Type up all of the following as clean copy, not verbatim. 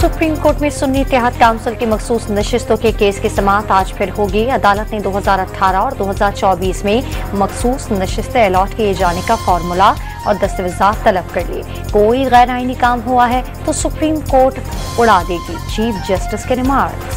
Supreme court में सुन्नी इत्तेहाद council की मखसूस नशिस्तों के केस की समाअत आज फिर होगी। अदालत ने 2018 और 2024 में मखसूस नशिस्तें अलॉट किए जाने का फार्मूला और दस्तावेजात तलब कर लिए। कोई गैर आईनी काम हुआ है तो सुप्रीम कोर्ट उड़ा देगी, चीफ जस्टिस के रिमार्क्स।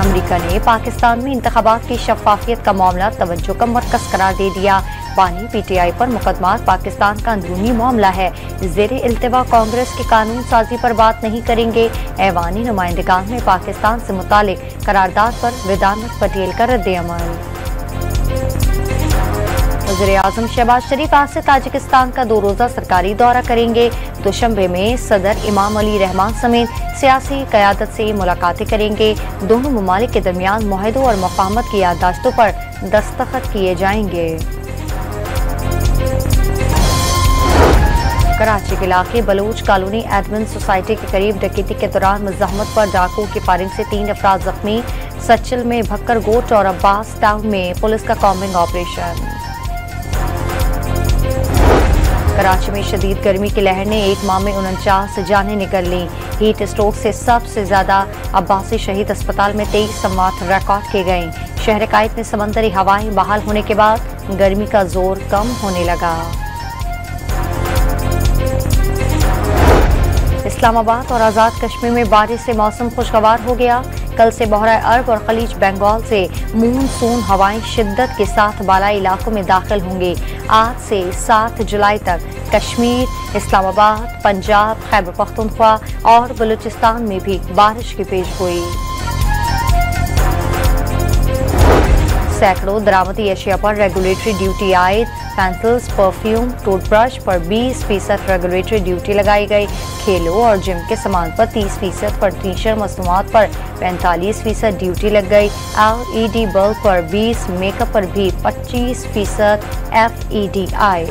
अमेरिका ने पाकिस्तान में इंतखाबात की शफाफियत का मामला तवज्जो का मरकज करार दे दिया। पानी पीटीआई पर मुकदमात पाकिस्तान का अंदरूनी मामला है। ज़ेरे इल्तिवा कांग्रेस की कानून साजी पर बात नहीं करेंगे। ऐवानी नुमाइंदगान में पाकिस्तान से मुतालिक करारदाद पर विधान पटेल का रद्द-ए-अमल। वज़ीर-ए-आज़म शहबाज शरीफ आज से ताजिकिस्तान का 2 रोज़ा सरकारी दौरा करेंगे। दुशंबे में सदर इमाम अली रहमान समेत सियासी क़यादत से मुलाकातें करेंगे। दोनों ममालिक के दरमियान मुआहदों और मफाहमत की याददाश्तों पर दस्तखत किए जाएंगे। कराची के इलाके बलूच कॉलोनी एडमिन सोसाइटी के करीब डकैती के दौरान मुज़ाहमत पर डाकुओं की फायरिंग से 3 अफराद जख्मी। सचिल में भक्कर गोट और अब्बास टाउन में पुलिस का कॉम्बिंग ऑपरेशन। कराची में शदीद गर्मी की लहर ने एक माह में 49 जानें निकल ली। हीट स्ट्रोक से सबसे ज्यादा अब्बासी शहीद अस्पताल में 23 अमवात रिकॉर्ड किए गए। शहर कायद में समंदरी हवाएं बहाल होने के बाद गर्मी का जोर कम होने लगा। इस्लामाबाद और आज़ाद कश्मीर में बारिश से मौसम खुशगवार हो गया। कल से बहरा अरब और खलीज बंगाल से मानसून हवाएं शिद्दत के साथ बालाई इलाकों में दाखिल होंगी। आज से 7 जुलाई तक कश्मीर, इस्लामाबाद, पंजाब, खैबर पख्तूनख्वा और बलूचिस्तान में भी बारिश की पेशगोई। सैकड़ों दरामदी अशिया पर रेगुलेटरी ड्यूटी आयद। पेंसिल्स, परफ्यूम, टूथब्रश पर 20% रेगुलेटरी ड्यूटी लगाई गई। खेलों और जिम के सामान पर 30%, फर्नीचर मसनूआत पर 45% ड्यूटी लग गई। LED बल्ब पर 20, मेकअप पर भी 25% FED आयद।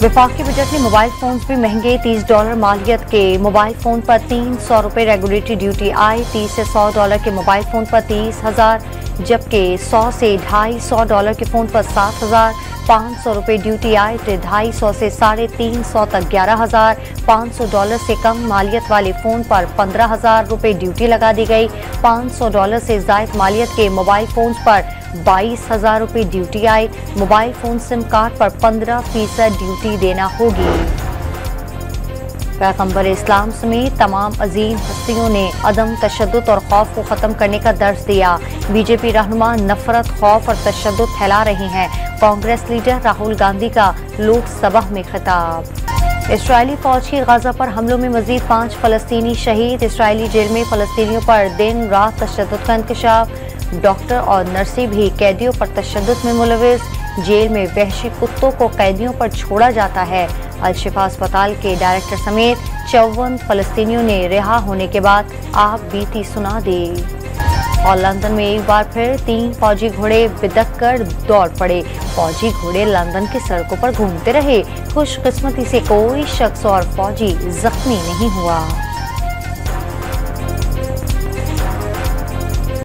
विफाकी बजट ने मोबाइल फोन भी महंगे। $30 मालियत के मोबाइल फोन पर 300 रुपए रेगुलेटरी ड्यूटी आए। $30 से $100 के मोबाइल फोन पर 30,000, जबकि $100 से $250 के फोन पर 7,000। $500 ड्यूटी आए। $250 से $350 तक $11,500 से कम मालियत वाले फोन पर $15,000 ड्यूटी लगा दी गई। $500 से जायद मालियत के मोबाइल फोन पर $22,000 ड्यूटी आई। मोबाइल फोन सिम कार्ड पर 15% ड्यूटी देना होगी। पैगंबर इस्लाम समेत तमाम अजीम हस्तियों ने अदम तशद्दुद और खौफ को खत्म करने का दर्ज दिया। बीजेपी रहनुमा नफरत, खौफ और तशद्दुद फैला रही हैं। कांग्रेस लीडर राहुल गांधी का लोकसभा में खिताब। इसराइली फौज की गाजा पर हमलों में मजीद 5 फलस्तीनी शहीद। इसराइली जेल में फलस्तीनियों पर दिन रात तशद्दुद का इंकशाफ। डॉक्टर और नर्सें भी कैदियों पर तशद्दुद में मुलविस। जेल में वहशी कुत्तों को कैदियों पर छोड़ा जाता है। अल-शिफा अस्पताल के डायरेक्टर समेत 54 फलस्तीनियों ने रिहा होने के बाद आप बीती सुना दी। और लंदन में एक बार फिर 3 फौजी घोड़े बिदक कर दौड़ पड़े। फौजी घोड़े लंदन की सड़कों पर घूमते रहे। खुशकिस्मती से कोई शख्स और फौजी जख्मी नहीं हुआ।